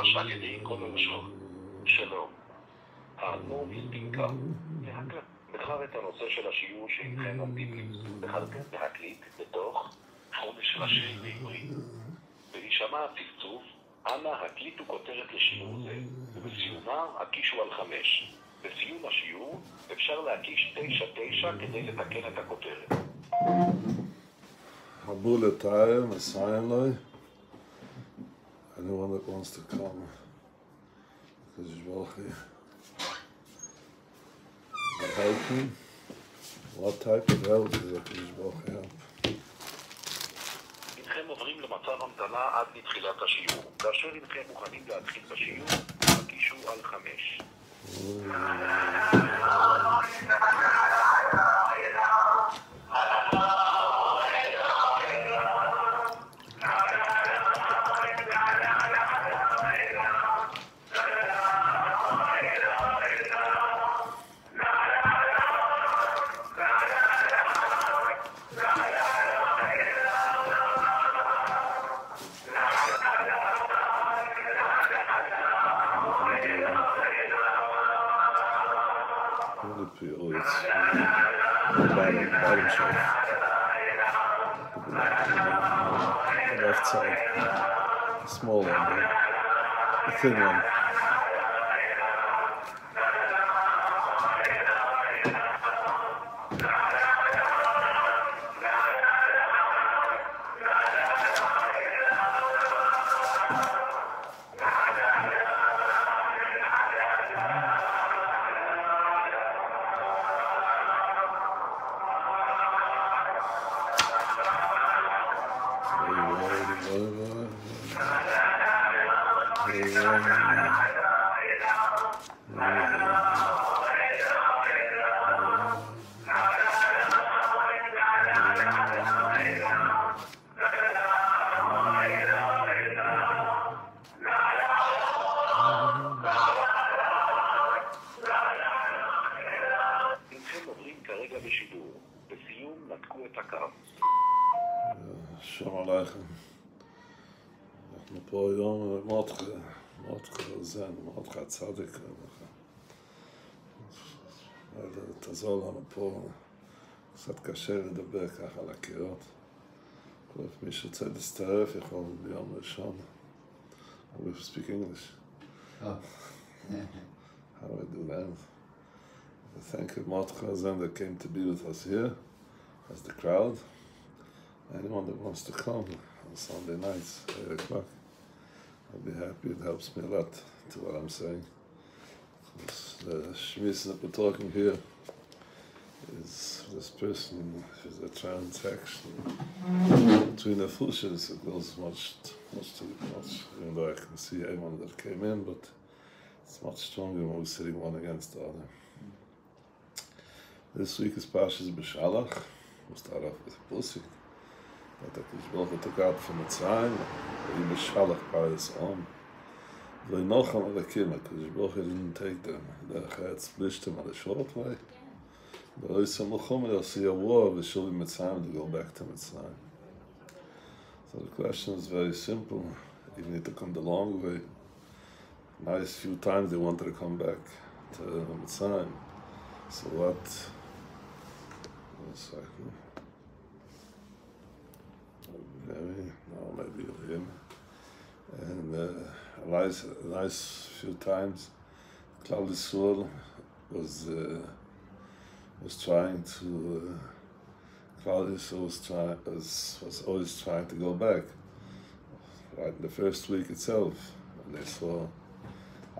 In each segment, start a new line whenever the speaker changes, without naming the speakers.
שעל ידי כל הלשון. שלום. האדמו מספינקא בחר את הנושא של השיעור שאינכם עומדים להקליט בתוך חודש ראשי בעברית. בהישמע הצפצוף, אנא הקליטו כותרת לשיעור זה, ובסיומה הקישו על 5. בסיום השיעור אפשר להקיש 99 כדי לתקן את הכותרת.
Habule Taya, Messiah, anyone that wants to come, because the helping, what type of help is that help?
אינכם עוברים למצב המתנה עד לתחילת השיעור. כאשר אינכם מוכנים להתחיל בשיעור, הקישו על 5.
Left side, the small one, the thin one. שלום עליכם. אנחנו פה היום מאוד זן, מאוד צדיק. תעזור לנו פה, קצת קשה לדבר ככה על הקירות. מי שרוצה להצטרף יכול ביום ראשון. We speak English. Oh. How do I do that? Thank you, Mordechai Zen, that came to be with us here as the crowd. Anyone that wants to come on Sunday nights, 8 o'clock, I'll be happy. It helps me a lot to what I'm saying. The shmiss that we're talking here is this person is a transaction between the fushas. It goes much too much, even though I can see everyone that came in, but it's much stronger when we're sitting one against the other. This week is Pashas Beshalach. We'll start off with a pussy. That the took out from the time, he Beshalach by his own. They know how the killer, because didn't take them. The head split them on the short way. But I said, they'll see a war, we should be Mitzrayim to go back to Mitzrayim. So the question is very simple. Even if they come the long way, nice few times they wanted to come back to Mitzrayim. So what? One second. Maybe him. And a nice few times, Klal Yisrael was trying to. Klal Yisrael was always trying to go back. Right in the first week itself, and they saw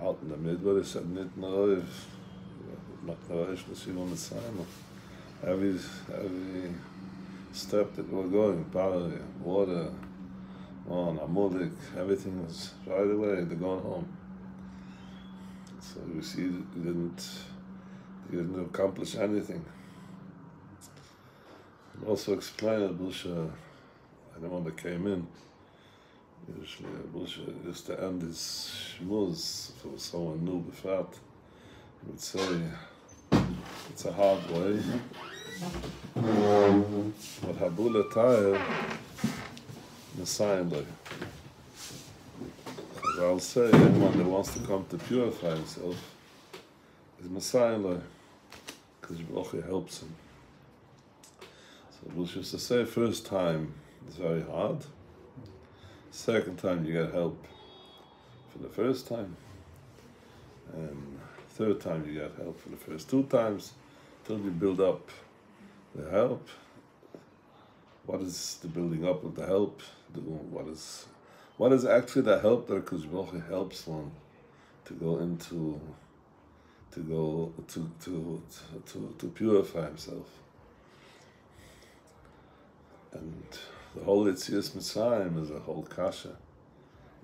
out in the middle, they said, "Nit Narev, Narev, Nashim on the sign." Every step that we're going, power, water, on Amulik, everything was right away, they're going home. So you see, he didn't accomplish anything. And also explain that Busha, anyone that came in, usually Busha used to end his shmuz, if it was someone new before, he would say, it's a hard way, but Habula Tayr, Messiah. As I'll say, anyone that wants to come to purify himself is Messiah, because Baruch helps him. So Bush used to say, first time it's very hard, second time you get help for the first time, and third time you get help for the first 2 times, till you build up the help. What is the building up of the help? What is actually the help that Baruch helps one to go into, to purify himself? And the whole Yetzias Mitzrayim is a whole kasha.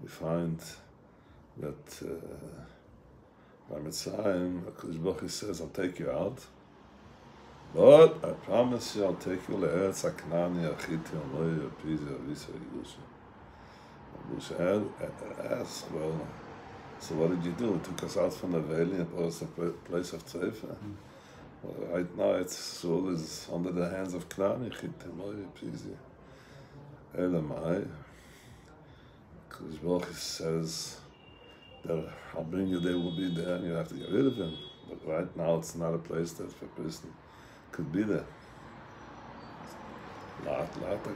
We find that by Mitzrayim, Baruch says, I'll take you out, but I promise you I'll take you le'eretz ha'knani achiti amoi apizi avisa yusha. Moshe asked, well, so what did you do? It took us out from the valley and brought us to the place of Tzeifa. Well, right now it's all is under the hands of Knani, achiti amoi apizi. Elamai, because Baruch says that I'll bring you there, will be there, and you have to get rid of him. But right now it's not a place that a person could be there. I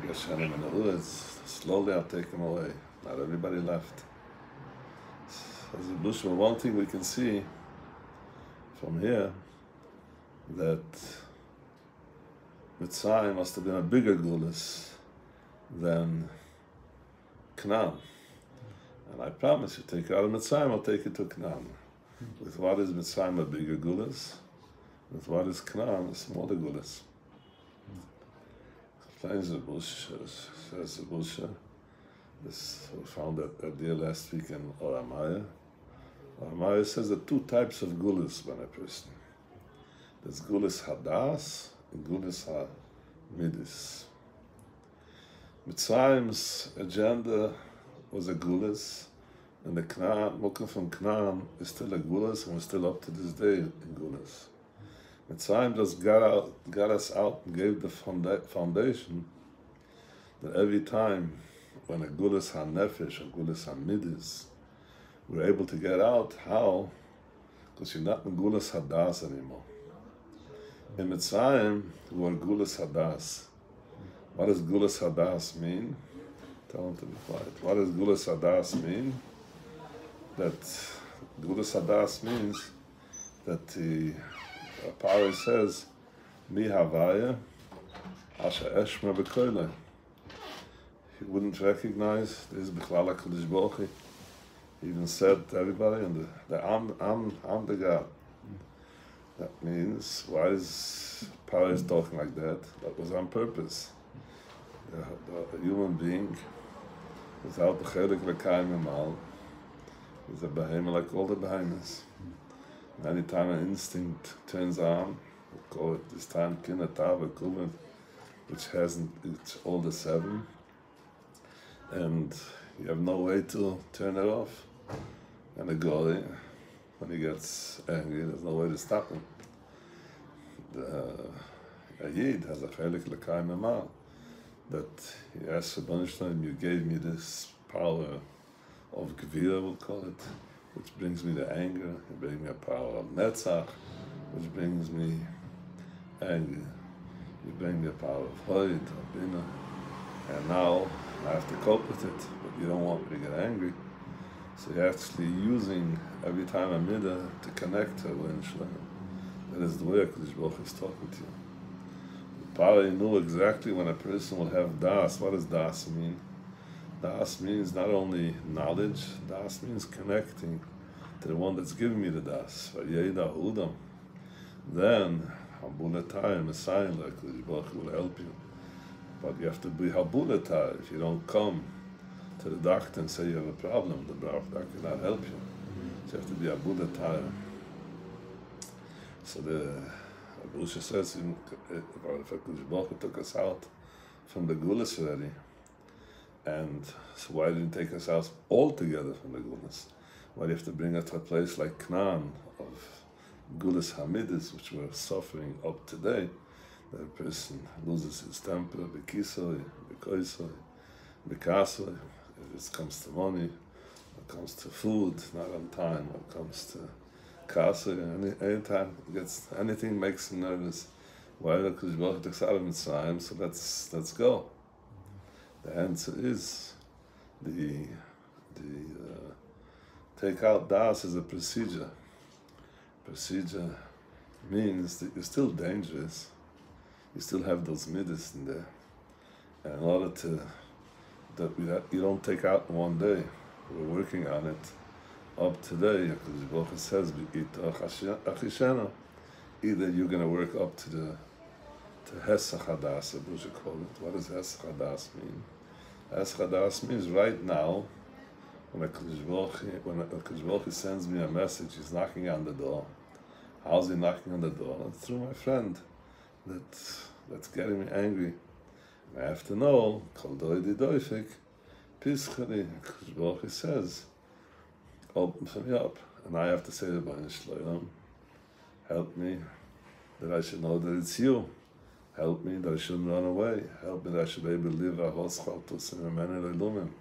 guess in the woods, slowly I'll take him away. Not everybody left. As a Bushma, one thing we can see from here, that Mitzrayim must have been a bigger gulas than Canaan. And I promise you, take you out of Mitzrayim, I'll take you to Canaan. With what is Mitzrayim a bigger gulas? With what is Canaan a smaller gulas? Explains the Bush, says the Bush. This we found that idea last week in Oramaya. Oramaya says there are 2 types of gulas by a person. There's gulas hadas and gulas ha-midis. Mitzrayim's agenda was a gulas, and the Canaan, Mukha from Canaan, is still a gulas, and we're still up to this day in gulas. Mitzrayim just got us out and gave the foundation that every time when a gulas ha-nefesh or gulas ha-midis, we're able to get out. How? Because you're not in gulas hadas anymore. In Mitzrayim, we're gulas hadas. What does gulas hadas mean? Tell them to be quiet. What does gulas hadas mean? That gulas hadas means that the Pari says, Mi havaya, asha eshma bekoyle. He wouldn't recognize this Bichlala Kadosh Baruch Hu. He even said to everybody, and I'm the God. That means, why is Pari talking like that? That was on purpose. The human being, without the chelik v'kayim emal, is a behemoth like all the behemoths. Anytime an instinct turns on, we call it this time kinatav kuven, which hasn't, it's all the 7, and you have no way to turn it off. And the goy, when he gets angry, there's no way to stop him. A yid has a chelik l'kayim emal, that he asks Ribbono Shel Olam, you gave me this power of gvira, we'll call it, which brings me to anger. You bring me a power of netzach, which brings me anger. You bring me a power of hoid, of bina, and now I have to cope with it, but you don't want me to get angry. So you're actually using every time a midah to connect to Ribbono Shel Olam. That is the way HaKadosh Baruch Hu is talking to you. The Pari knew exactly when a person will have das. What does das mean? Das means not only knowledge, das means connecting to the one that's giving me the das. Then, Habulatayim, Messiah, like Baruch Hu will help you. But you have to be habulatar. If you don't come to the doctor and say you have a problem, the doctor cannot help you. So you have to be habulatar. So the Abusha says, if Baruch took us out from the gulas already, and so why didn't he take us out altogether from the gulas? Why do you have to bring us to a place like Canaan of gulas hamidis, which we're suffering up today? That a person loses his temper, bekisoi, bekoisoi, bekasoi. If it comes to money, when it comes to food, not on time, when it comes to kasoi, anytime anything makes him nervous. Why? Because Baruch takes out of Mitzrayim, so let's go. The answer is the take out das is a procedure. Procedure means that you're still dangerous. You still have those midas in there. And in order that you don't take out in one day, we're working on it up today. Because Baruch says, either you're going to work up to Hesach Hadas, as you call it. What does Hesach Hadas mean? Hesach Hadas means right now, when HaKadosh Baruch Hu sends me a message, he's knocking on the door. How's he knocking on the door? It's through my friend that's getting me angry. And I have to know, Kol doidi doifik, pischali. HaKadosh Baruch Hu says, open for me up. And I have to say to Baruch Shloim, help me that I should know that it's you. Help me that I shouldn't run away. Help me that I should be able to live a hoschaltus in a manner alumim.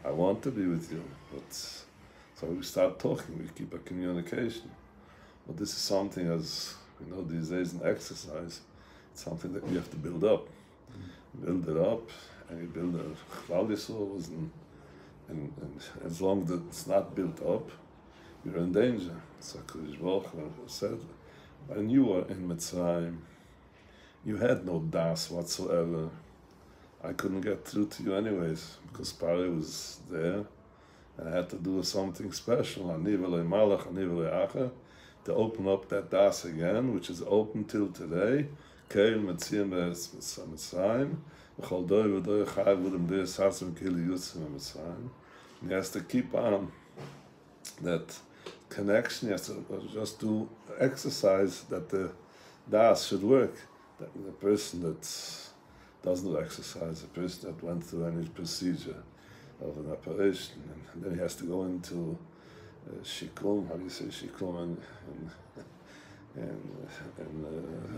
I want to be with you, but so we start talking, we keep a communication. But this is something, as we know these days in exercise, it's something that you have to build up. Build it up, and you build a cloudisovs, and as long as it's not built up, you're in danger. So HaKadosh Baruch Hu said, when you were in Mitzrayim, you had no das whatsoever. I couldn't get through to you anyways, because Pari was there, and I had to do something special, to open up that das again, which is open till today. He has to keep on that connection. He has to just do exercise that the das should work. That the person that doesn't do exercise, a person that went through any procedure of an operation, and then he has to go into shikum, how do you say shikum, and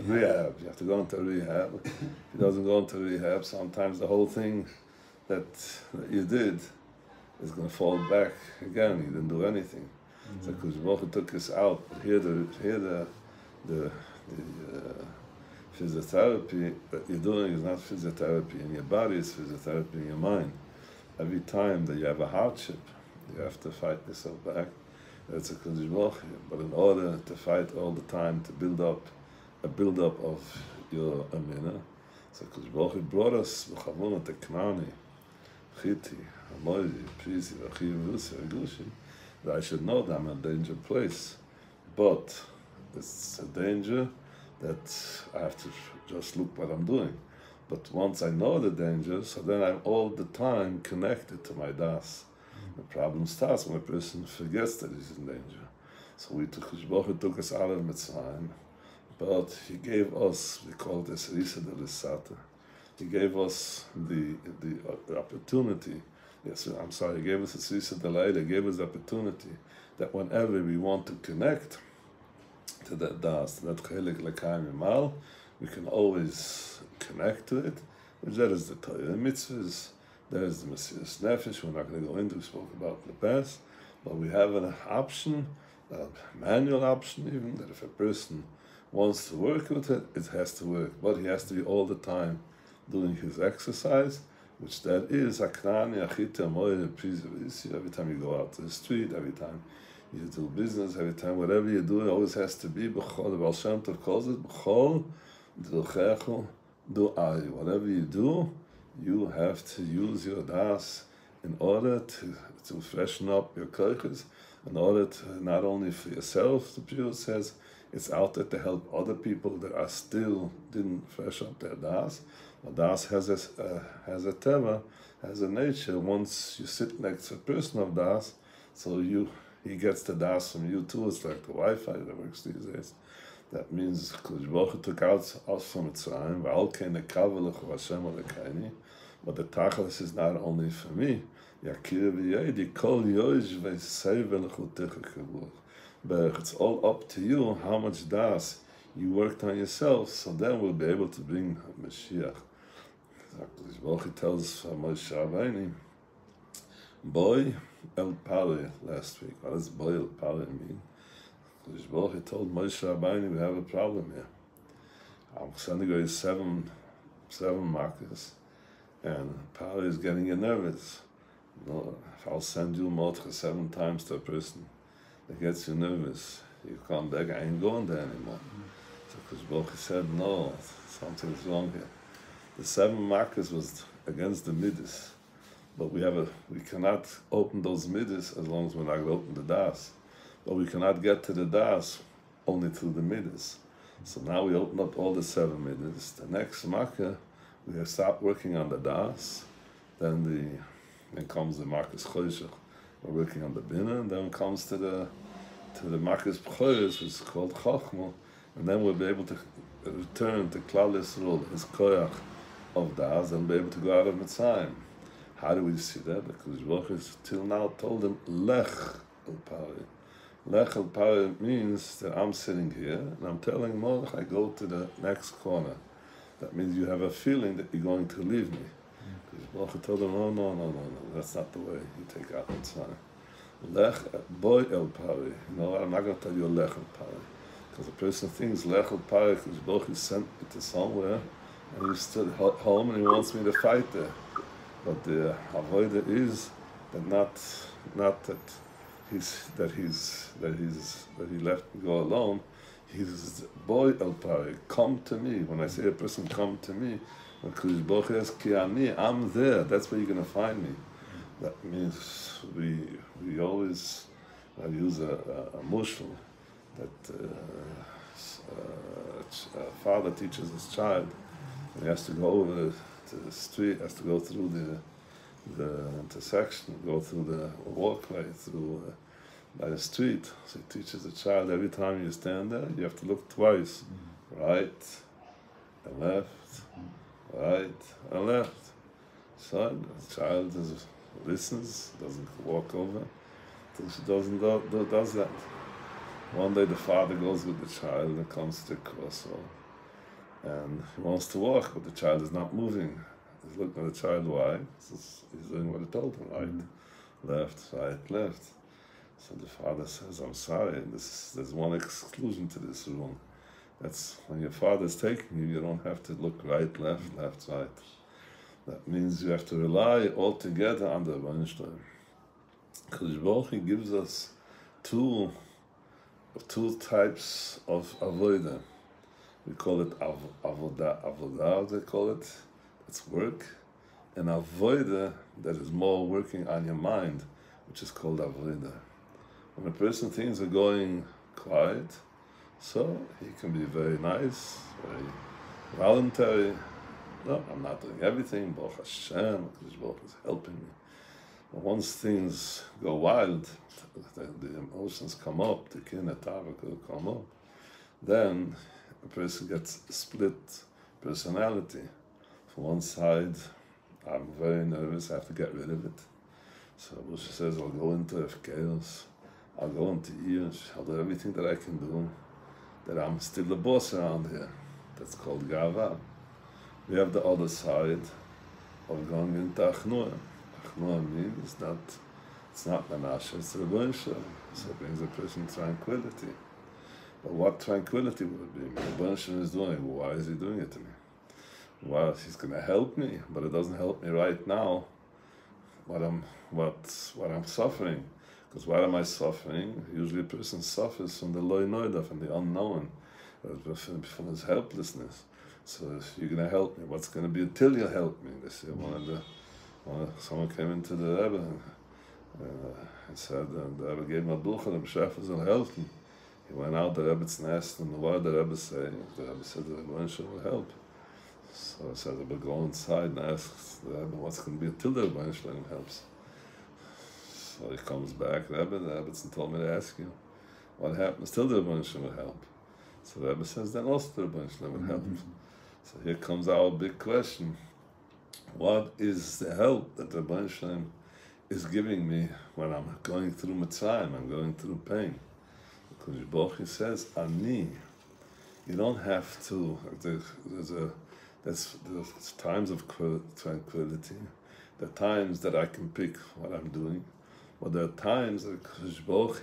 rehab. You have to go into rehab. If he doesn't go into rehab, sometimes the whole thing that you did is going to fall back again. You didn't do anything. So because Baruch Hu took us out, but here the physiotherapy that you're doing is not physiotherapy in your body, it's physiotherapy in your mind. Every time that you have a hardship, you have to fight yourself back. That's a Kadosh Baruch Hu. But in order to fight all the time, to build up of your amina, so Kadosh Baruch Hu brought us v'chavuna teknani, chiti, hamoidi, prizi, v'chiv, v'usi, v'gushi, that I should know that I'm in a danger place. But it's a danger that I have to just look what I'm doing. But once I know the danger, so then I'm all the time connected to my das. The problem starts when a person forgets that he's in danger. So HaKadosh Baruch Hu took us out of Mitzrayim, but he gave us, we call this Risa de Lisata. He gave us the opportunity. Yes, I'm sorry, he gave us a Risa de Laila, he gave us the opportunity that whenever we want to connect to that das, that chelik lekayim imal, we can always connect to it, which that is the Torah mitzvahs, that is the Mesiras Nefesh. We're not going to go into, we spoke about in the past, but we have an option, a manual option even, that if a person wants to work with it, it has to work, but he has to be all the time doing his exercise, which that is akrani, achita, moed, prizi, every time you go out to the street, every time you do business, every time, whatever you do, it always has to be, b'chol, the Baal Shem Tov calls it, b'chol, d'ruchecho, du'ai. Whatever you do, you have to use your das in order to freshen up your koiches, in order to, not only for yourself, the Pure says, It's out there to help other people that are still didn't fresh up their das. But das has a teva, has a nature. Once you sit next to a person of das, so he gets the das from you too. It's like the Wi-Fi that works these days. That means Kodesh Baruch Hu took us from Mitzrayim, but the tachlis is not only for me. But it's all up to you how much das you worked on yourself, so then we'll be able to bring Mashiach. Kodesh Baruch Hu tells Moshe Rabbeinu, boy el pari last week. What does boy el pari mean? Kodesh Baruch Hu told Moshe Rabbeinu, we have a problem here. I'm sending you seven markers, and pari is getting you nervous. No, if I'll send you Mordcha 7 times to a person that gets you nervous, you come back, I ain't going there anymore. So Kodesh Baruch Hu said, no, something is wrong here. The 7 markers was against the midas, but we cannot open those midas as long as we're not going to open the das. But we cannot get to the das only through the midas. So now we open up all the 7 midas. The next marker, we have stopped working on the das. Then comes the markers choshech. We're working on the bina, and then comes to the markers pchoris, which is called chochma, and then we'll be able to return to Klal Yisrael, his koyach of das, and be able to go out of Mitzrayim. How do we see that? Because Baruch Hu till now told him lech el pari. Lech el pari means that I'm sitting here and I'm telling Mordechai, go to the next corner. That means you have a feeling that you're going to leave me. Because Baruch Hu told him, no, that's not the way you take out Mitzrayim. Lech boy el pari. You know what? I'm not going to tell you lech el pari. Because a person thinks lech el pari because Baruch Hu sent me to somewhere and he's still home and he wants me to fight there. But the avodah is that not that he left me go alone. He's boy el pari, come to me. When I say a person come to me, because Baruch Hu says ki ani, I'm there. That's where you're gonna find me. That means we always use a mushal that a father teaches his child. He has to go over to the street, has to go through the intersection, go through the walkway, by the street. So he teaches the child every time you stand there, you have to look twice, right and left, right and left. So the child listens, doesn't walk over, till she does that. One day the father goes with the child and comes to the crossroad. And he wants to walk, but the child is not moving. He's looking at the child, why? He's doing what he told him, right, left, right, left. So the father says, I'm sorry, there's one exclusion to this rule. That's when your father's taking you, you don't have to look right, left, right. That means you have to rely altogether on the Reinstein. Kodesh Baruch Hu gives us two types of avodah. We call it avodah, they call it. It's work. And avodah that is more working on your mind, which is called avodah. When a person things are going quiet, so he can be very nice, very voluntary. No, I'm not doing everything. Baruch Hashem, because Baruch is helping me. But once things go wild, the emotions come up, the kinetavik will come up, then a person gets split personality. From one side, I'm very nervous, I have to get rid of it. So Moshe says, I'll go into chaos, I'll go into years, I'll do everything that I can do, that I'm still the boss around here. That's called gava. We have the other side of going into achnua. Achnua means it's not menashe, it's Ribbono Shel Olam. So it brings a person tranquility. But what tranquility would it be? Ribbono Shel Olam is doing, why is he doing it to me? Well, he's going to help me, but it doesn't help me right now. What I'm suffering. Because why am I suffering? Usually a person suffers from the loy noida, from the unknown, from his helplessness. So if you're going to help me, what's going to be until you help me? This year, someone came into the Rebbe and said, the Rebbe gave him a buch and the B'shefes will help him. He went out the Rebbe's nest, and what did the Rebbe say? The Rebbe said the Rebbe will help. So I said, Rebbe, go inside and ask the Rebbe what's going to be until the Rebbe helps. So he comes back, Rebbe, the Rebbe told me to ask you, what happens till the Rebbe will help? So the Rebbe says, then also the Rebbe will help. So here comes our big question. What is the help that the Rebbe is giving me when I'm going through Mitzrayim, I'm going through pain? Because Baruch says, Ani. You don't have to, there's times of tranquility, there are times that I can pick what I'm doing, but there are times that Baruch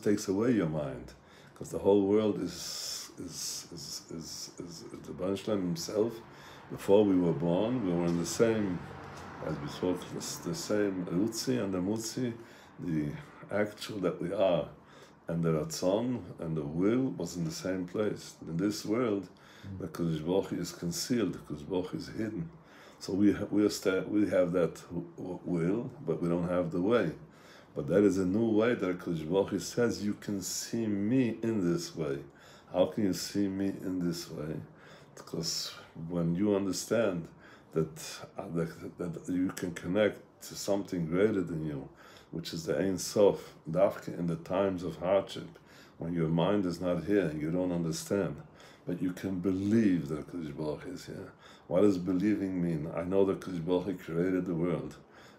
takes away your mind, because the whole world is the Baruch himself. Before we were born, we were in the same, as we spoke, the same Rutzi and the Mutzi, the actual that we are, and the Ratzon and the will was in the same place. In this world, the Kodesh Baruch is concealed, the Kodesh Baruch is hidden. So we have that will, but we don't have the way. But that is a new way that Kodesh Baruch says, you can see me in this way. How can you see me in this way? Because when you understand that you can connect to something greater than you, which is the Ein Sof, Dafka in the times of hardship, when your mind is not here and you don't understand, but you can believe that Kodesh Baruch is here. What does believing mean? I know that Kodesh Baruch created the world,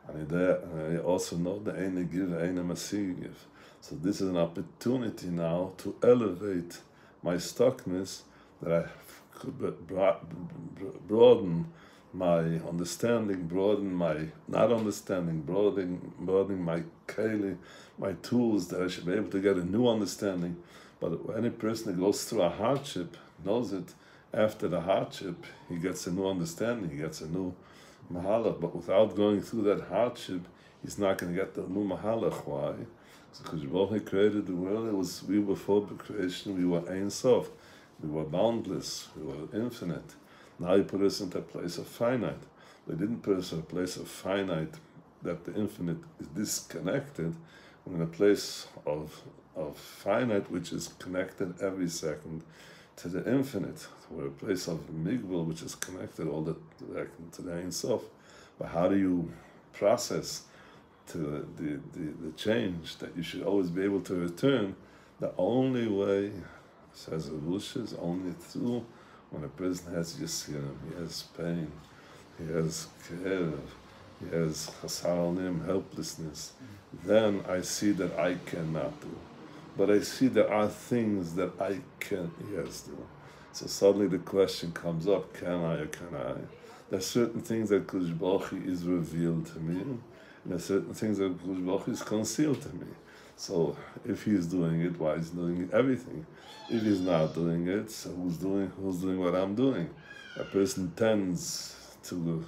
and I also know the Ein Give, Ein Masigiv. So this is an opportunity now to elevate my stuckness, that I could broaden my understanding, broaden my not understanding, broadening my keli, my tools, that I should be able to get a new understanding. But any person that goes through a hardship knows it. After the hardship, he gets a new understanding, he gets a new mahalach. But without going through that hardship, he's not going to get the new mahalach. Why? Because when he created the world, we were before the creation, we were Ein Sof. We were boundless, we were infinite. Now he put us into a place of finite. But he didn't put us in a place of finite, that the infinite is disconnected. We're in a place of finite, which is connected every second to the infinite. We're a place of migvul, which is connected all the to the Ein Sof. But how do you process to the change that you should always be able to return? The only way, says Arush, is only through when a person has Yisrael, he has pain, he has care, he has chasar helplessness. Then I see that I cannot do. But I see there are things that I can, yes, do. So suddenly the question comes up, can I or can I? There are certain things that Kodesh Baruch is revealed to me, and there are certain things that Kodesh Baruch is concealed to me. So if he's doing it, why is he doing everything? If he's not doing it, so who's doing what I'm doing? A person tends to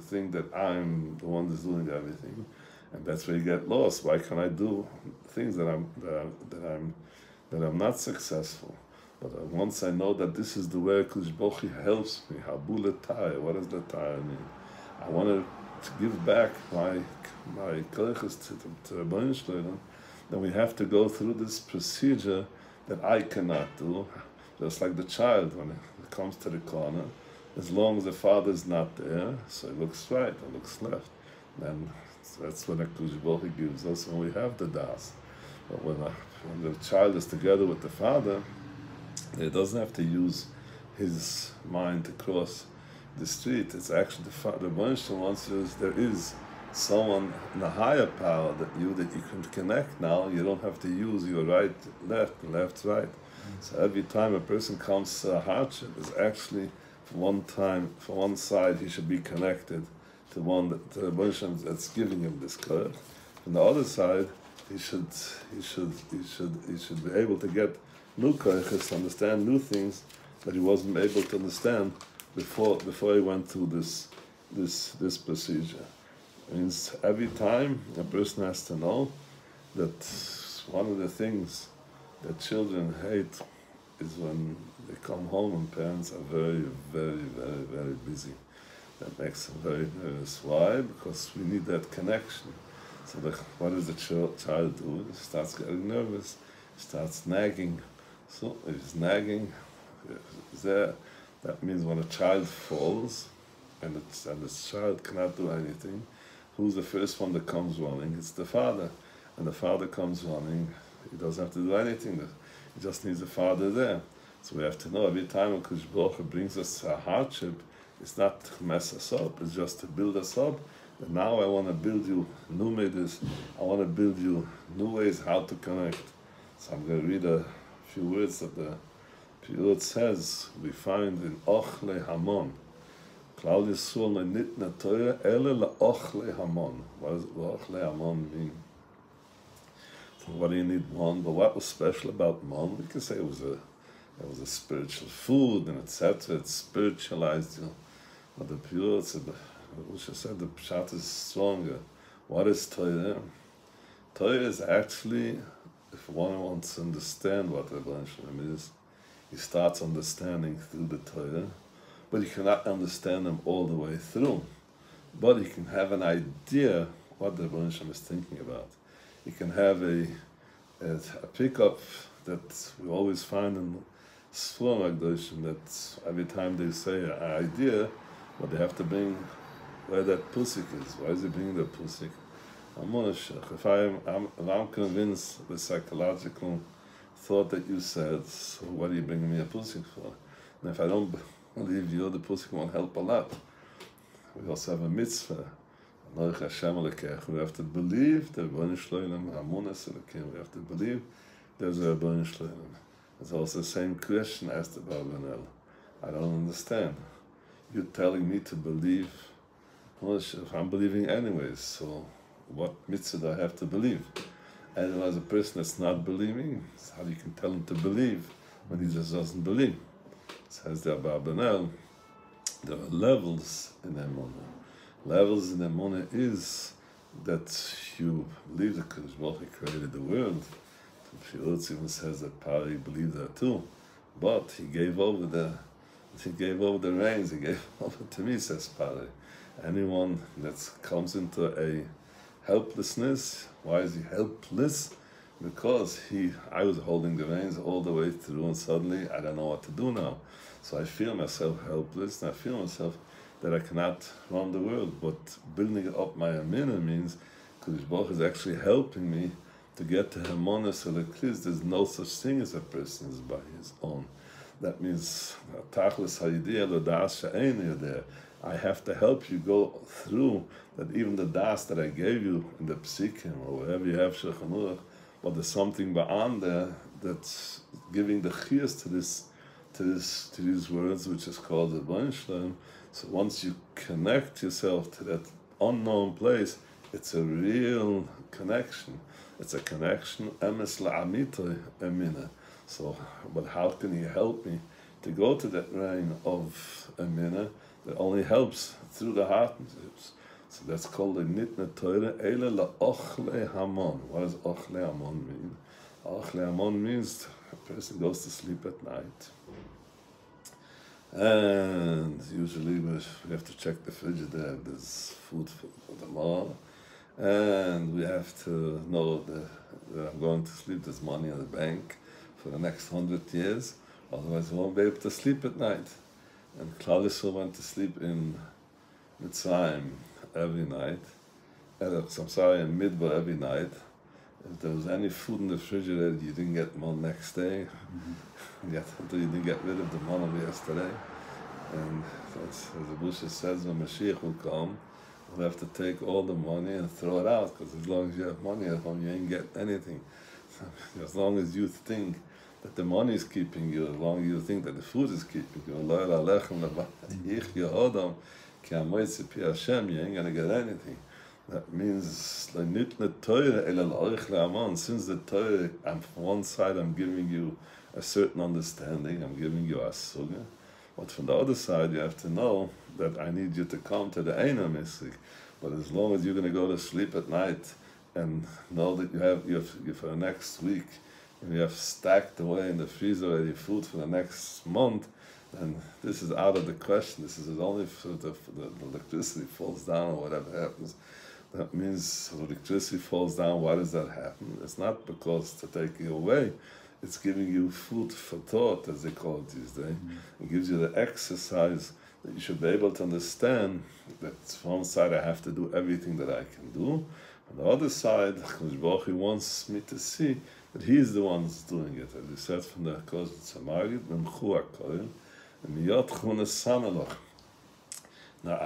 think that I'm the one that's doing everything, and that's where you get lost. Why can't I do things that I'm not successful? But once I know that this is the way Kodesh Baruch helps me, Habulataya, what does that tire mean? I want to give back my koiches to Rבינו, then we have to go through this procedure that I cannot do, just like the child when it comes to the corner. As long as the father is not there, so it looks right, it looks left, then that's when the Kodesh Baruch gives us when we have the das. But when the child is together with the father, he doesn't have to use his mind to cross the street. It's actually the Rבינו wants us, there is someone in a higher power that you can connect now. You don't have to use your right, left, right. So every time a person comes to a hardship, is actually for one side he should be connected to the Rבינו that's giving him this curve. From the other side, he should be able to get new koiches, understand new things that he wasn't able to understand before he went through this procedure. It means every time a person has to know that one of the things that children hate is when they come home and parents are very, very, very, very busy. That makes them very nervous. Why? Because we need that connection. So what does the child do? He starts getting nervous. starts nagging. So if he's nagging, that means when a child falls and the child cannot do anything, who's the first one that comes running? It's the father. And the father comes running, he doesn't have to do anything. He just needs the father there. So we have to know every time Baruch brings us a hardship, it's not to mess us up, it's just to build us up. And now I want to build you new methods, I want to build you new ways how to connect. So I'm going to read a few words that the Piyut says, we find in Ochle Hamon. Klal Yisrael nitna Torah ele le'ochle Hamon. What does Ochle Hamon mean? So what do you need mon? But what was special about mon? We can say it was a spiritual food and etc. It spiritualized you. But the Piyut said, Usha said the pshat is stronger. What is Torah? Torah is actually, if one wants to understand what the Shalom is, he starts understanding through the Torah, but he cannot understand them all the way through. But he can have an idea what the Shalom is thinking about. He can have a pickup that we always find in Sforim HaKadoshim, that every time they say an idea, but they have to bring where that pusik is. Why is he bringing the pusik? If I'm convinced with psychological thought that you said, so what are you bringing me a pusik for? And if I don't believe you, the pusik won't help a lot. We also have a mitzvah. We have to believe the Ribbono Shel Olam, we have to believe there's a Ribbono Shel Olam. It's also the same question asked the Rabbanel. I don't understand. You're telling me to believe, if I'm believing anyways, so what mitzvah do I have to believe? And as a person that's not believing, how you can tell him to believe when he just doesn't believe? Says the Rabbanel, there are levels in Emunah. Levels in Emunah is that you believe that Baruch created the world. Piyut even says that Pari believed that too, but he gave over the reins. He gave over to me, says Pari. Anyone that comes into a helplessness, why is he helpless? Because I was holding the reins all the way through, and suddenly I don't know what to do now. So I feel myself helpless, and I feel myself that I cannot run the world. But building up my amina means Baruch is actually helping me to get to Hamonas Elokis. There's no such thing as a person is by his own. That means I have to help you go through that. Even the das that I gave you in the psikim or wherever you have shechanurach, but there's something beyond there that's giving the chiyas to these words, which is called the Ribbono Shel Olam. So once you connect yourself to that unknown place, it's a real connection. It's a connection, emes la'amitoy emina. So, but how can he help me to go to that reign of emina that only helps through the heart? So that's called the nitna Torah ele la'ochle hamon. What does ochle hamon mean? Ochle hamon means a person goes to sleep at night. And usually we have to check the fridge there if there's food for tomorrow. And we have to know that I'm going to sleep, there's money in the bank for the next 100 years, otherwise we won't be able to sleep at night. And Klal Yisrael went to sleep in Mitzrayim every night, in Midbar every night. If there was any food in the refrigerator, you didn't get more next day, until you didn't get rid of the money of yesterday. And as the Busha says, when Mashiach will come, we'll have to take all the money and throw it out, because as long as you have money at home, you ain't get anything. As long as you think that the money is keeping you, as long as you think that the food is keeping you, you ain't gonna get anything. That means, since the Torah, on one side I'm giving you a certain understanding, I'm giving you a suga, but from the other side you have to know that I need you to come to the Eina Misik. But as long as you're going to go to sleep at night and know that you have for the next week, and you have stacked away in the freezer already food for the next month, then this is out of the question. This is only if the electricity falls down or whatever happens. That means electricity falls down. Why does that happen? It's not because to take you away. It's giving you food for thought, as they call it these days. It gives you the exercise that you should be able to understand that from one side I have to do everything that I can do. On the other side, Baruch wants me to see that He's the one who's doing it. As He said from the Kosh Tzamagit, Tmכו הכל, ומיתכו נסנלך. Now,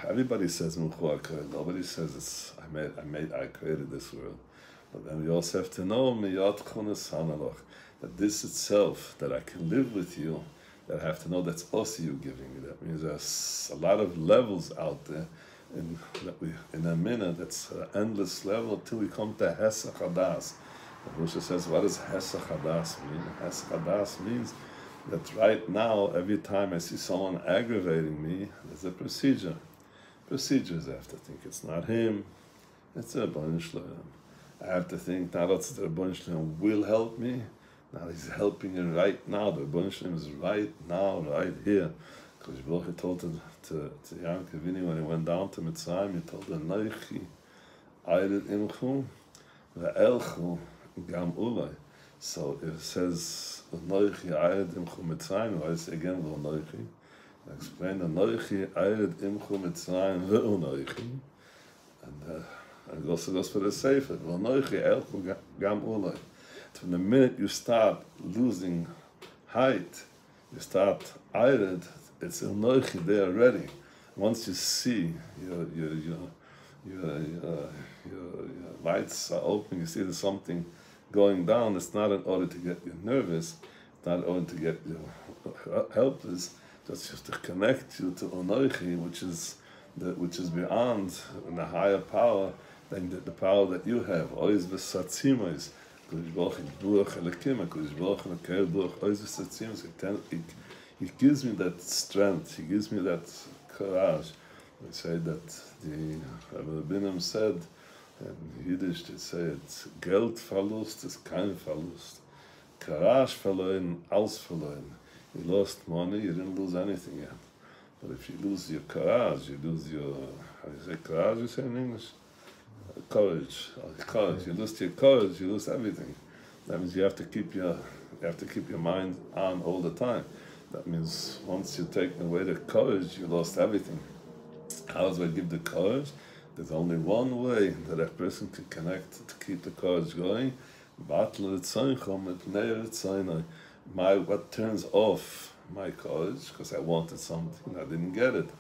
everybody says Tmכו הכל. Nobody says it's I created this world. But then we also have to know מיתכו נסנלך, that this itself, that I can live with you, that I have to know that's also you giving me. That means there's a lot of levels out there. In a minute, it's an endless level until we come to Hesach Hadas. The Rosh says, what does Hesach Hadas mean? Hesach Hadas means that right now, every time I see someone aggravating me, there's a procedure. Procedures I have to think it's not him, it's a Ribbono Shel Olam. I have to think now that the Ribbono Shel Olam will help me. Now he's helping you right now. The Ribbono Shel Olam is right now, right here. Because Baruch told to Yaakov when he went down to Mitzrayim, he told him, Noichi ayred imchu ve'elchu gam ulai. So it says, Noichi ayred imchu Mitzrayim, I say again, Noichi. I explain, Noichi ayred imchu Mitzrayim ve'unoichi. And it also goes for the Sefer, Noichi elchu gam ulai. From the minute you start losing height, you start ayred, it's Noichi there already. Once you see your lights are open, you see there's something going down. It's not in order to get you nervous, it's not in order to get you helpless. Just to connect you to Noichi, which is beyond in a higher power than the power that you have. Ois v'satzimos, Kodesh Baruch Hu Baruch Elikim, Kodesh Baruch Hu Mekel Baruch Ois v'satzimos. He gives me that strength, he gives me that courage. We say that the Rבינו said, in Yiddish they say it's Geld Verlust is kein Verlust. Courage verloren, alles verloren. You lost money, you didn't lose anything yet. But if you lose your courage, you lose your, how do you say courage, you say in English? Courage. You lose your courage, you lose everything. That means you have to keep your mind on all the time. That means once you take away the courage, you lost everything. How does one give the courage? There's only one way that a person can connect to keep the courage going. What turns off my courage, because I wanted something, I didn't get it.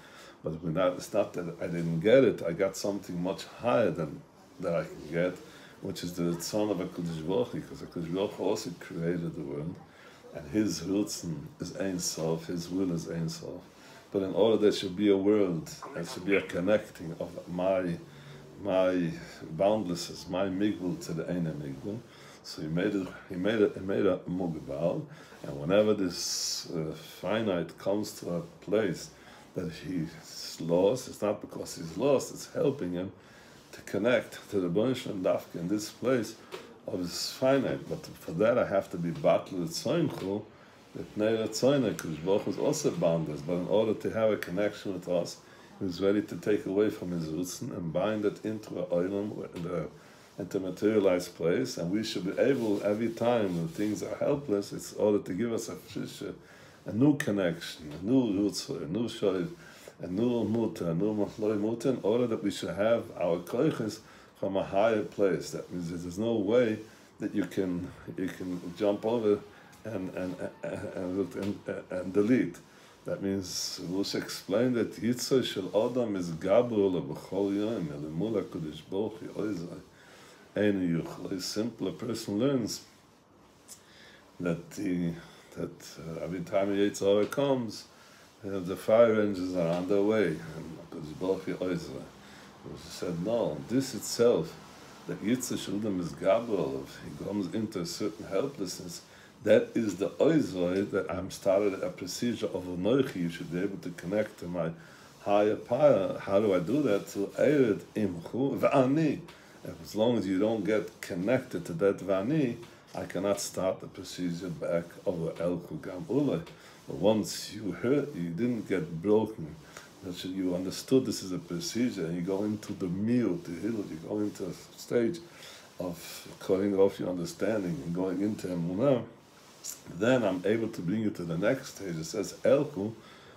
But it's not that I didn't get it, I got something much higher than that I can get, which is the son of a Kodesh Baruch Hu, because a Kodesh Baruch Hu also created the world. And His Rutzen is Ein Sof, His will is Ein Sof. But in order there should be a world, there should be a connecting of my boundlessness, my migvul to the Ein migvul. So he made a mugbal, and whenever this finite comes to a place that he's lost, it's not because he's lost, it's helping him to connect to the Ribbono Shel Olam Dafka in this place of his finite. But for that I have to be battled tzomchu, that neir tzomchu, because Baruch was also boundless. But in order to have a connection with us, he was ready to take away from his rutzen and bind it into a oilam, into a materialized place. And we should be able, every time when things are helpless, it's in order to give us a new connection, a new rutzah, a new shoiv, a new muta, a new loy muta, in order that we should have our koiches from a higher place. That means that there's no way that you can jump over and delete. That means Rosh explained that Yitzhak shel Adam is Gabriel b'chol yom elimul HaKadosh Baruch Hu oizai ein yuchal. A simple person learns that every time a Yitzhak comes, the fire engines are on their way, and HaKadosh Baruch Hu oizai. He said, no, this itself, that Yitzhak shel Adam is Gabriel, he comes into a certain helplessness. That is the A'zor that I'm started a procedure of Noichi. You should be able to connect to my higher power. How do I do that? To ayred imchu v'ani. As long as you don't get connected to that v'ani, I cannot start the procedure back over elchu gam ulay. But once you hurt, you didn't get broken that you understood this is a procedure, and you go into the meal, the hill, you go into a stage of cutting off your understanding and going into emunah, then I'm able to bring you to the next stage. It says elku,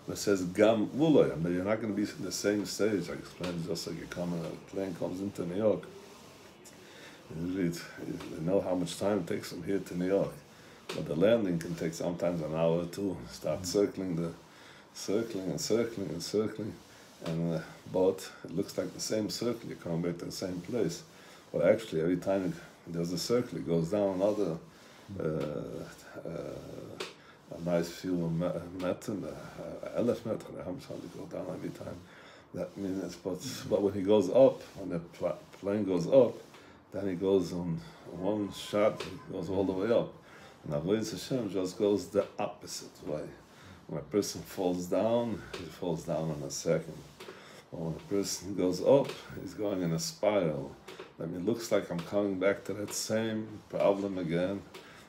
it says gam ulay. I mean, you're not going to be in the same stage. I explained just like a plane comes into New York. You know how much time it takes from here to New York, but the landing can take sometimes an hour or two. Start circling and circling, and but it looks like the same circle. You're coming back to the same place. Well, actually, every time there's a circle, it goes down another a nice few meter, 11 meter. How much time they go down every time? That means, but when he goes up, when the plane goes up, then he goes on one shot. He goes all the way up. And Avodas Hashem just goes the opposite way. When a person falls down, he falls down in a second. When a person goes up, he's going in a spiral. I mean, it looks like I'm coming back to that same problem again,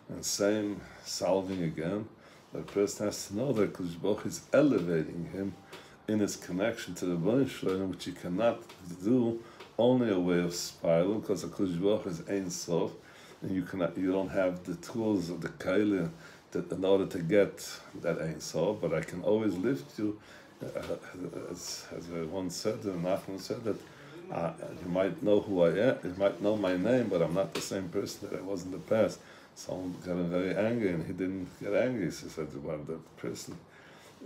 and same solving again. But a person has to know that Kadosh Baruch Hu is elevating him in his connection to the Baruch, which he cannot do only a way of spiral, because the Kadosh Baruch Hu is Ein Sof, and you don't have the tools of the kaila in order to get that Ein Sof. But I can always lift you, as I once said, and Nachman said that. You might know who I am, you might know my name, but I'm not the same person that I was in the past. Someone got very angry, and he didn't get angry. He said, well, the person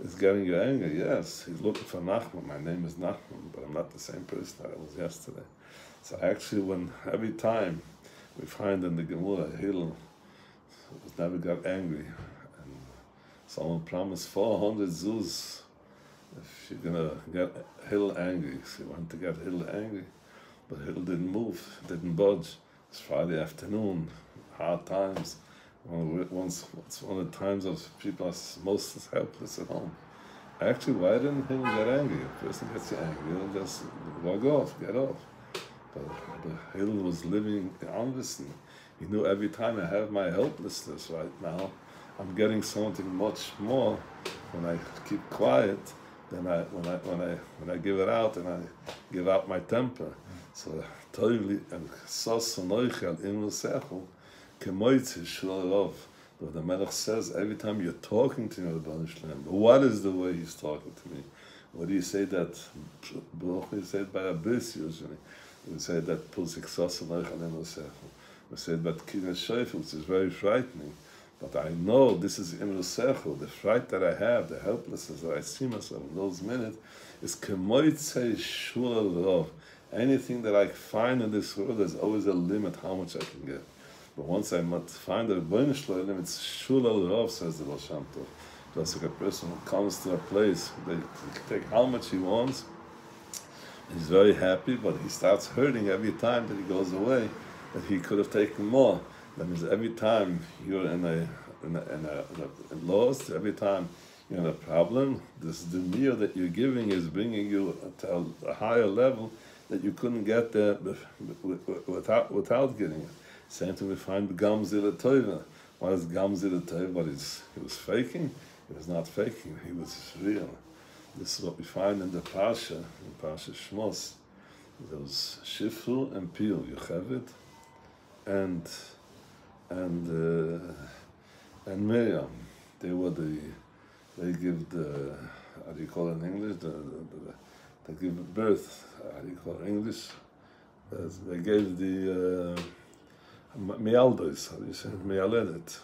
is getting you angry. Yes, he's looking for Nachman. My name is Nachman, but I'm not the same person that I was yesterday. So actually, every time we find in the Gemara, Hillel never got angry, and someone promised 400 zuz if you're going to get Hillel angry. So he wanted to get Hillel angry, but Hillel didn't move, didn't budge. It's Friday afternoon, hard times. It's one of the times of people are most helpless at home. Actually, why didn't Hillel get angry? If a person gets you angry, he'll just walk off, get off. But Hillel was living on this, and he knew every time I have my helplessness right now, I'm getting something much more when I keep quiet. Then when I give it out, and I give out my temper. So toivli and sos noichal imusechu kemoitzi shlorov. But the Melech says every time you're talking to me, what is the way he's talking to me? What do you say that? You say it by a bris usually. We say that pulsik sos noichal imusechu. We say it by kina shayf, which is very frightening. But I know this is imrusechu, the fright that I have, the helplessness that I see myself in those minutes, is kemoitze shul rov. Anything that I find in this world, there's always a limit how much I can get. But once I find the Ribbono Shel Olam, it's shul rov, says the Baal Shem Tov. Just like a person who comes to a place, they take how much he wants, he's very happy, but he starts hurting every time that he goes away, that he could have taken more. That means every time you're in a loss, every time you're in a problem, this demir that you're giving is bringing you to a higher level that you couldn't get there without getting it. Same thing we find Gamzil Tova. What is Gamzil Tova? He was faking? He was not faking, he was real. This is what we find in the Parsha, in Parsha Shmos. There was Shifru and Pil, Yocheved, and Miriam. They give the, how do you call it in English? They give birth, how do you call it in English? They gave the Mealdos, how do you say it? Mealedet.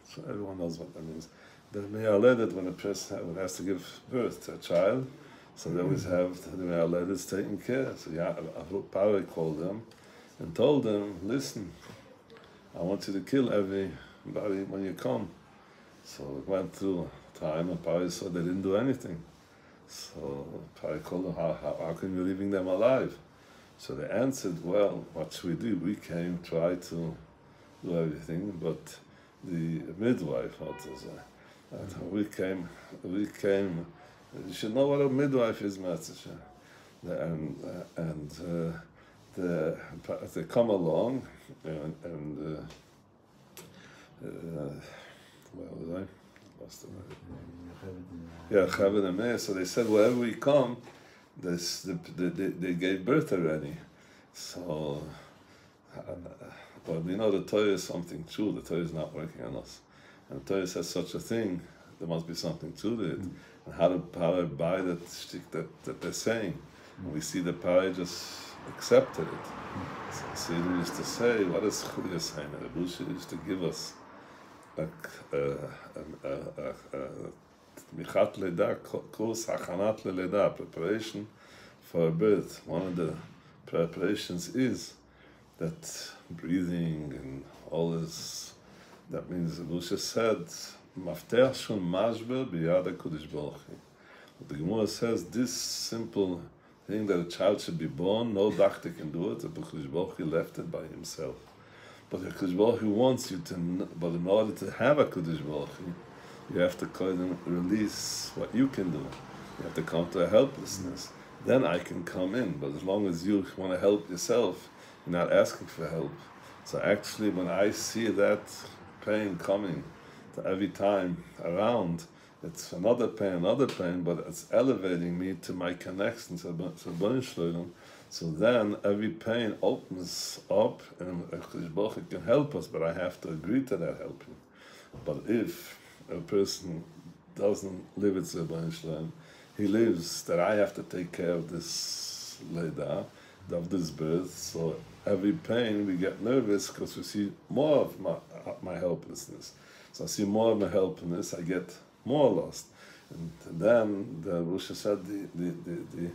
So everyone knows what that means. The Mealedet, when a person has to give birth to a child, so they always have the Mealedets taken care. So Paro called them and told them, listen, I want you to kill everybody when you come. So it went through time, and Paro said they didn't do anything. So Paro called them, how come you're leaving them alive? So they answered, well, what should we do? We came, tried to do everything, but the midwife, we came, you should know what a midwife is, Master. They come along, where was I? lost it. Yeah, Chavin and Meir. So they said, wherever we come, they gave birth already. So, but we know the Torah is something true. The Torah is not working on us. And the Torah says such a thing, there must be something to it. And how to buy that shtick that they're saying. And we see the Parai just accepted it. So he used to say, what is Chuyas Haina? The Busha used to give us Michat Leda, course Hachanat Leda, preparation for a birth. One of the preparations is that breathing and all this. That means the Busha said, Maftech Shon Mashber B'yad HaKadosh Baruch Hu. The Gemara says this simple thing that a child should be born, no doctor can do it. The Kadosh Baruch Hu left it by himself. But the Kadosh Baruch Hu wants you to. But in order to have a Kadosh Baruch Hu, you have to release what you can do. You have to come to a helplessness. Then I can come in. But as long as you want to help yourself, you're not asking for help. So actually, when I see that pain coming to every time around, it's another pain, but it's elevating me to my connection to Ribbono Shel Olam. So then every pain opens up, and Kadosh Baruch Hu can help us, but I have to agree to that helping. But if a person doesn't live with Ribbono Shel Olam, he lives that I have to take care of this Leda, of this birth. So every pain we get nervous because we see more of my helplessness. So I see more of my helplessness, I get more lost. And then the Rosh said the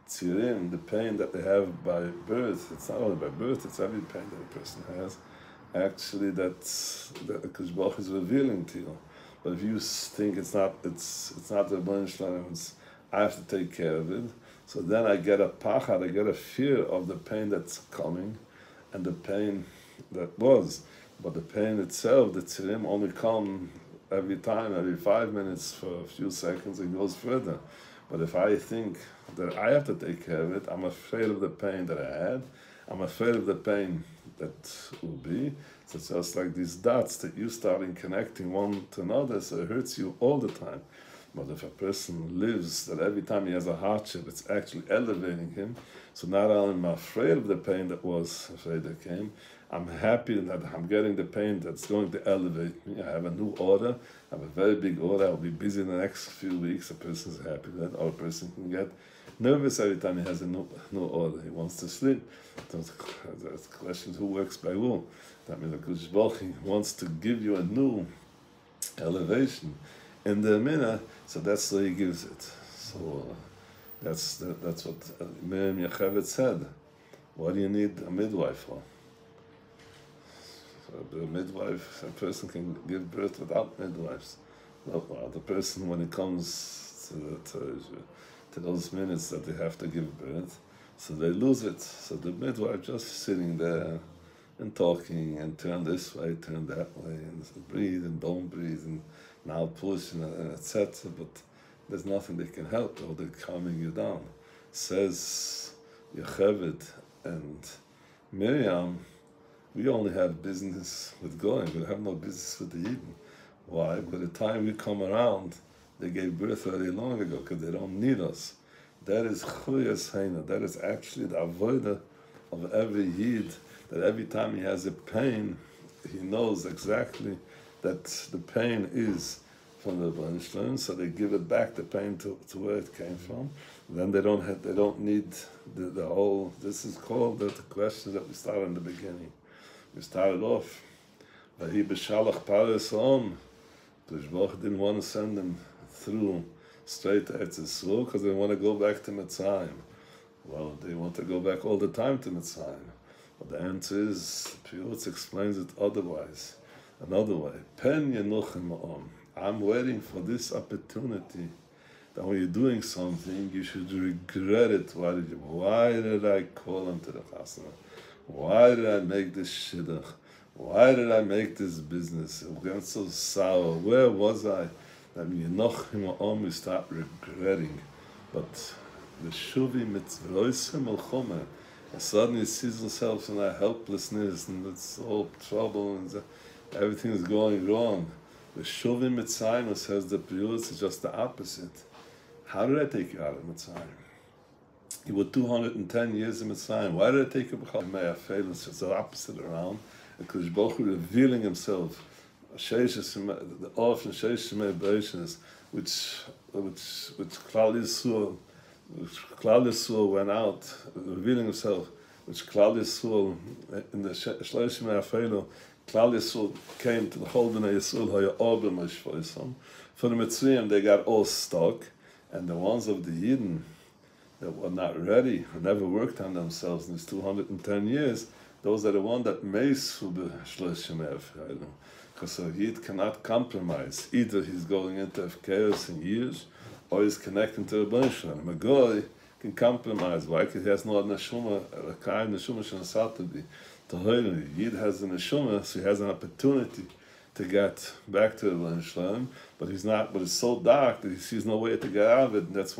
Tsirim, the pain that they have by birth, it's not only by birth, it's every pain that a person has. Actually, that's that Kadosh Baruch Hu is revealing to you. But if you think it's not the Ribbono Shel Olam, I have to take care of it. So then I get a pachad, I get a fear of the pain that's coming, and the pain that was. But the pain itself, the Tsirim, only come every 5 minutes for a few seconds, it goes further. But if I think that I have to take care of it, I'm afraid of the pain that I had, I'm afraid of the pain that will be. So it's just like these dots that you starting connecting one to another, so it hurts you all the time. But if a person lives that every time he has a hardship, it's actually elevating him. So not only am I afraid of the pain that was afraid that came, I'm happy that I'm getting the pain that's going to elevate me. I have a new order. I have a very big order. I'll be busy in the next few weeks. A person's happy with that. Or a person can get nervous every time he has a new order. He wants to sleep. So the question is, who works by will? That means the Kadosh Baruch Hu wants to give you a new elevation in the minute. So that's the way he gives it. So that's what Miriam Yocheved said. What do you need a midwife for? So a midwife, a person can give birth without midwives. Well, the person, when it comes to those minutes that they have to give birth, so they lose it. So the midwife just sitting there and talking and turn this way, turn that way, and breathe and don't breathe, and now push and etc. But there's nothing they can help, or they're calming you down. Says Yocheved and Miriam, we only have business with going, we have no business with the Eden. Why? By the time we come around, they gave birth very long ago, because they don't need us. That is Chuyas Haina. That is actually the avodah of every Yid, that every time he has a pain, he knows exactly that the pain is from the Ribbono Shel Olam, so they give it back, the pain, to where it came from. Then they don't need the whole. This is called the question that we started in the beginning. We started off, Beshalach Paris on. Kadosh Baruch Hu didn't want to send them through straight to Aa'zor because they want to go back to Mitzrayim. Well, they want to go back all the time to Mitzrayim. But the answer is, Piyutz explains it otherwise, another way. Pen yenuchem ma'om. I'm waiting for this opportunity that when you're doing something, you should regret it. Why did I call him to the chasana? Why did I make this shidduch? Why did I make this business? I'm so sour. Where was I? I mean, you start regretting. But the shuvi mitzvroisem al-chomer, and suddenly he sees himself in that helplessness, and it's all trouble, and everything is going wrong. Shuvim Mitzrayim, it says the Piyus is just the opposite. How did I take you out of Mitzrayim? You were 210 years in Mitzrayim. Why did I take you out? It's just the opposite around. Because Baruch Hu revealing himself, the often Sheish which Klal Yisrael went out, revealing himself, which Klal Yisrael in the Shleish Me'afelu, Klal Yisrael came to the whole Bnei Yisrael, for the Mitzrayim they got all stuck, and the ones of the Yidden that were not ready, who never worked on themselves in these 210 years, those are the ones that mace the Shleish Me'afelu. Because a Yid cannot compromise. Either he's going into chaos in years, or he's connecting to the Bnei. A goy can compromise. Why? Because he has no neshama, a kind neshama shenasat to be. The Yid has a neshama, so he has an opportunity to get back to the Bnei, but he's not. But it's so dark that he sees no way to get out of it. And that's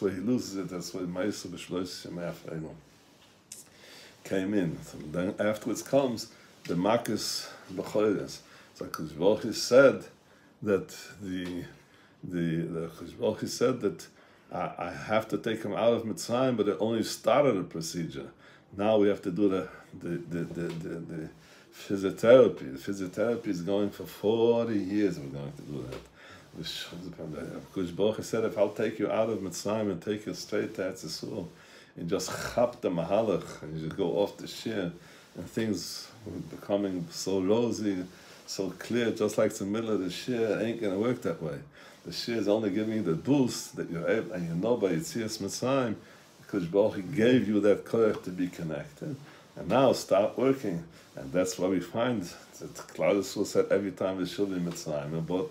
where he loses it. That's where Ma'aser b'shlosh Me'afelu came in. So then afterwards comes the Makas b'chodes. So Baruch said that Baruch said that I have to take him out of Mitzrayim, but it only started a procedure. Now we have to do the physiotherapy. The physiotherapy is going for 40 years. We're going to do that. Because Baruch said, if I'll take you out of Mitzrayim and take you straight to Etzisur, and just chap the mahalach, and you just go off the shear, and things are becoming so rosy, so clear, just like it's the middle of the shear, it ain't going to work that way. The shear is only giving you the boost that you're able, and you know by Yitzias Mitzrayim, because Baruch gave you that courage to be connected. And now start working. And that's why we find that Klal Yisrael said every time we should be Mitzrayim, but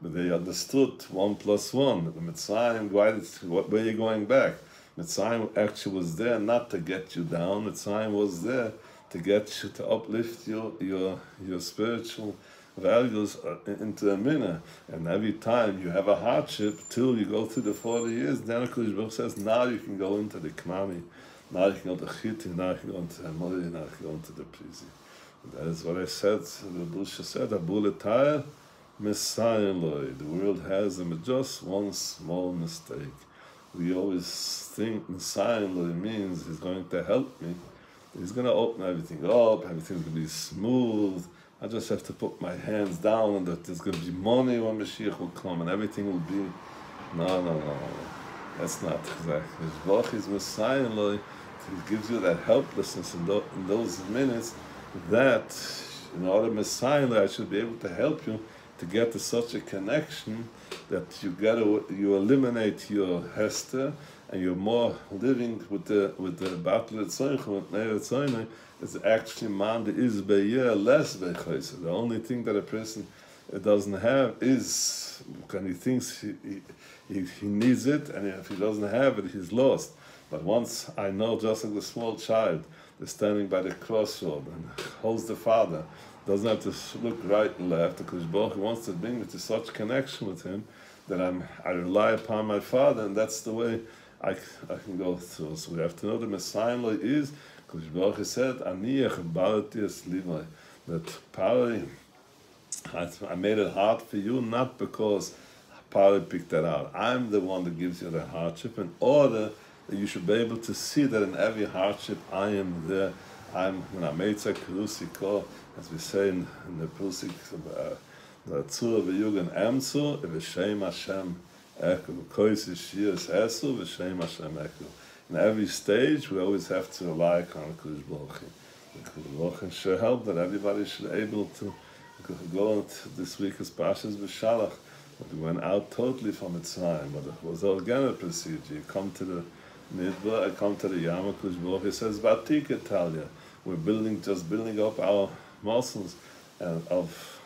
they understood 1 + 1. The Mitzrayim, where are you going back? Mitzrayim actually was there not to get you down. Mitzrayim was there to get you to uplift your spiritual values into a minna. And every time you have a hardship till you go through the 40 years, then HaKadosh Baruch says, now you can go into the Knani, now you can go to Chiti, now you can go into the Mori, now you can go into the Prizi. That is what I said, the Busha said, Abuletayr Messiah Loi. The world has just one small mistake. We always think Messiah Loi means he's going to help me. He's going to open everything up, everything's going to be smooth. I just have to put my hands down and that there's going to be money when Mashiach will come and everything will be... No. That's not exactly. Baruch is Messiah, Lord. He gives you that helplessness in those minutes that, in order Messiah, I should be able to help you to get to such a connection that you eliminate your Hester and you're more living with the battle at Tzorich, is actually man that is be'yeh less be'chayser. The only thing that a person doesn't have is when he thinks he needs it, and if he doesn't have it, he's lost. But once I know, just like the small child that's standing by the crossroad and holds the father, doesn't have to look right and left, because Baruch wants to bring me to such connection with him that I rely upon my father, and that's the way I can go through. So we have to know the Messiah is, because Baruch said, that Pari, I made it hard for you, not because Pari picked that out. I'm the one that gives you the hardship in order that you should be able to see that in every hardship I am there. When I made Tzak, as we say in the Pusik, the Tzur v'Yugan Amtzu, v'Shem Hashem Eku, Kois Yishiyas Esu, v'Shem Hashem Eku. In every stage, we always have to rely on HaKadosh Baruch Hu. HaKadosh Baruch Hu should help that everybody should be able to go into this week's Pashas Beshalach. We went out totally from Mitzrayim, but it was again a procedure. You come to the Midbar, I come to the Yam, HaKadosh Baruch Hu says, Batika Talia. We're building up our muscles of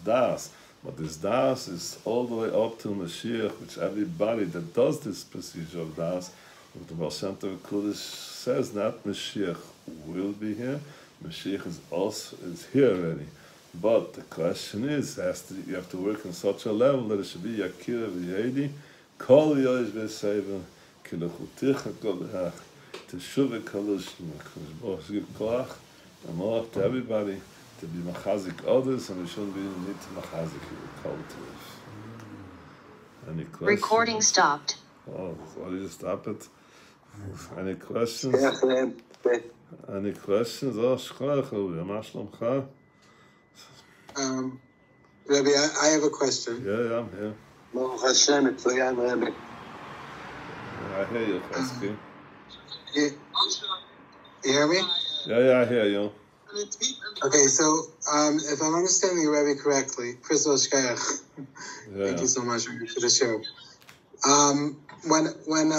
Das. But this Das is all the way up to Mashiach, which everybody that does this procedure of Das, the Baal Shem Tov Kodesh says, not Mashiach will be here, Mashiach is here already. But the question is, you have to work on such a level that it should be Yakira v'Yedi, Kol Yosh v'Seiva, Kilachuticha Kol B'Hach, Teshuva Kalushim, give Koach and more to everybody to be machazik others, and we shouldn't be need to machazik cultive. Any questions?
Recording stopped.
Oh, so you stop it? Any questions? Any questions? Oh, shkoyach,
Rabbi, I have a question.
Yeah, I'm here. I hear you, Chesky.
You hear me?
Yeah, I hear you.
Okay, so if I'm understanding you, Rabbi, correctly, first of all, shkoyach. Thank you so much for the show. When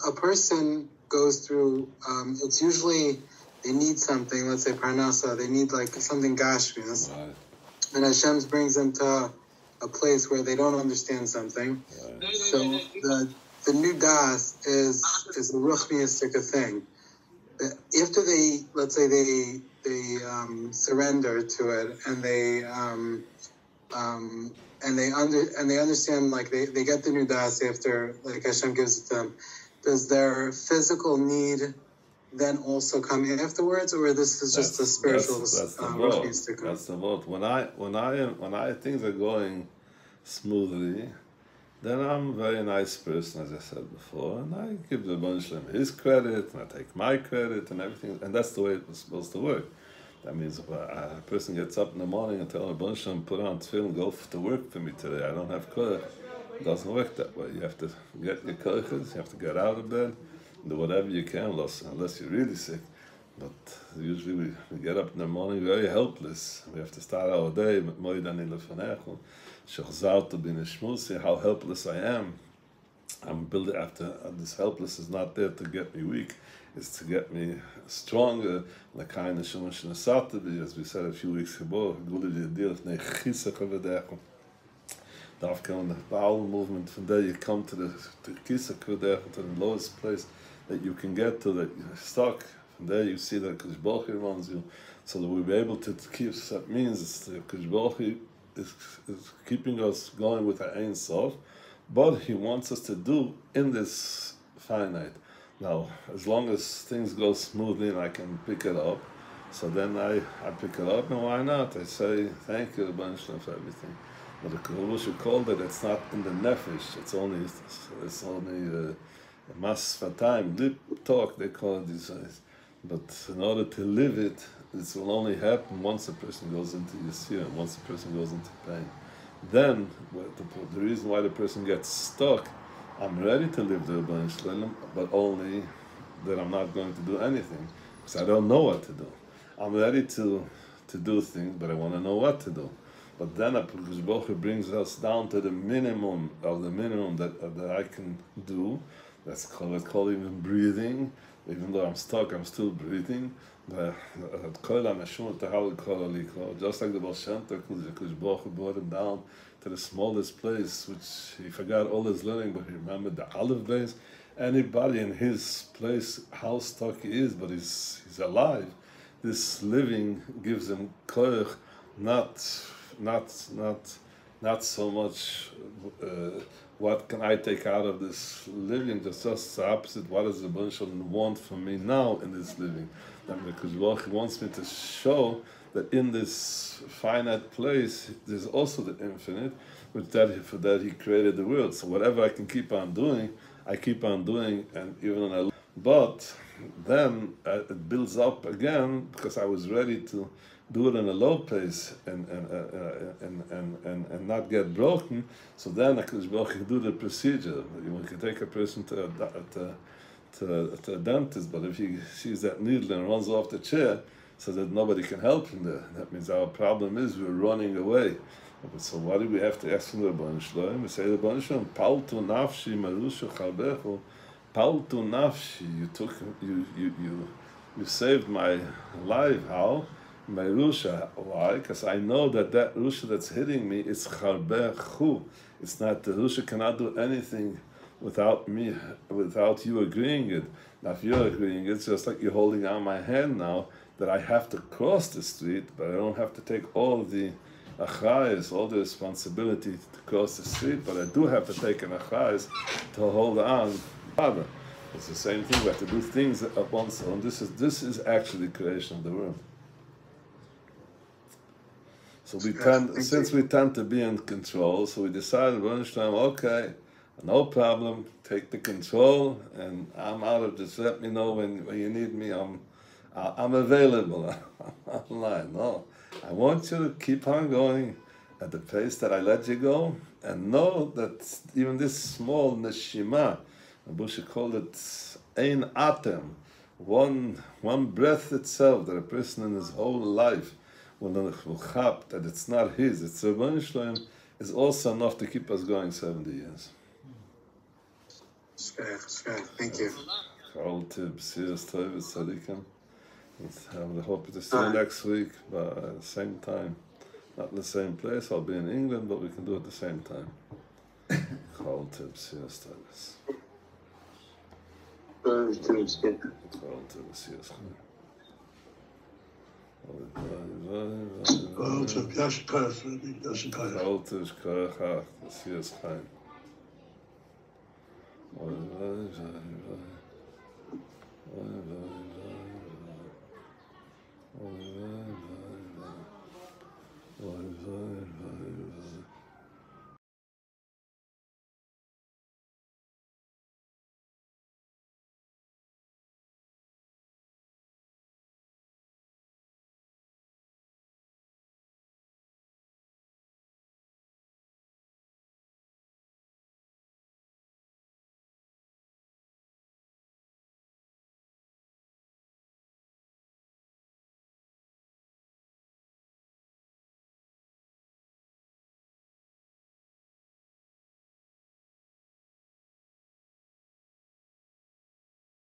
a person goes through, it's usually they need something, let's say parnasa, they need like something gashmias, right. And Hashem brings them to a place where they don't understand something. Right. So the new das is a ruchniistic thing. After they, let's say they surrender to it and they understand, like they get the new das after, like Hashem gives it to them. Does their physical need then also come afterwards, or this is just a spiritual?
That's the vote. When I things are going smoothly, then I'm a very nice person, as I said before, and I give the Rebbeinu his credit, and I take my credit and everything, and that's the way it was supposed to work. That means if a person gets up in the morning and tells the Rebbeinu, put on tefillin, go to work for me today, I don't have koach. It doesn't work that way. You have to get your koachas, you have to get out of bed, do whatever you can, unless you're really sick. But usually we get up in the morning very helpless. We have to start our day, how helpless I am. I'm building after this helpless is not there to get me weak, it's to get me stronger, like kind of as we said a few weeks ago, After the bowel movement, from there you come to the חיזוק, to the lowest place that you can get to, that you're stuck. From there you see that Kadosh Baruch Hu runs you, so that we'll be able to keep. That means Kadosh Baruch Hu is keeping us going with our Ein Sof, but He wants us to do in this finite. Now, as long as things go smoothly and I can pick it up, so then I pick it up, and why not? I say thank you, Ribbono Shel Olam, for everything. But the Kadosh called it, it's not in the nefesh, it's only a mass for time, lip talk, they call it these days. But in order to live it, this will only happen once a person goes into Yisir, once a person goes into pain. Then, the reason why the person gets stuck, I'm ready to live the Ribbono Shel Olam, but only that I'm not going to do anything, because I don't know what to do. I'm ready to do things, but I want to know what to do. But then Kadosh Baruch Hu brings us down to the minimum of the minimum that I can do. That's called even breathing. Even though I'm stuck, I'm still breathing. Just like the Baal Shem Tov, Kadosh Baruch Hu brought him down to the smallest place, which he forgot all his learning, but he remembered the Aleph base. Anybody in his place, how stuck he is, but he's alive. This living gives him koach, not so much what can I take out of this living, just the opposite. What does the Ribbono Shel Olam want from me now in this living? Because Baruch Hu wants me to show that in this finite place there's also the infinite, for that He created the world. So whatever I can keep on doing, I keep on doing, and even but then it builds up again, because I was ready to do it in a low pace and not get broken. So then Kadosh Baruch Hu do the procedure. You can take a person to a dentist, but if he sees that needle and runs off the chair, so that nobody can help him there, that means our problem is we're running away. So what do we have to ask from the Ribbono Shel Olam? We say, Ribbono Shel Olam, paltu nafshi marusha chalbechu, paltu nafshi. You saved my life. How? My rusha. Why? Because I know that rusha that's hitting me is charbechu. It's not, the rusha cannot do anything without me, without you agreeing it. Now, if you're agreeing, it's just like you're holding on my hand now, that I have to cross the street, but I don't have to take all the achrayas, all the responsibility to cross the street, but I do have to take an achrayas to hold on. It's the same thing. We have to do things at once. And this is actually creation of the world. So since we tend to be in control, so we decided, okay, no problem, take the control, and I'm out of this. Let me know when you need me. I'm available online. No, I want you to keep on going at the pace that I let you go, and know that even this small neshima, Busha called it ein atem, one breath itself, that a person in his whole life will chap that it's not his, it's Ribbono Shel Olam, is also enough to keep us going 70 years.
Thank you.
All tips, yes, I hope to see you next week, but at the same time. Not in the same place, I'll be in England, but we can do it at the same time. All tips, yes,
All tips, yes.
All tips,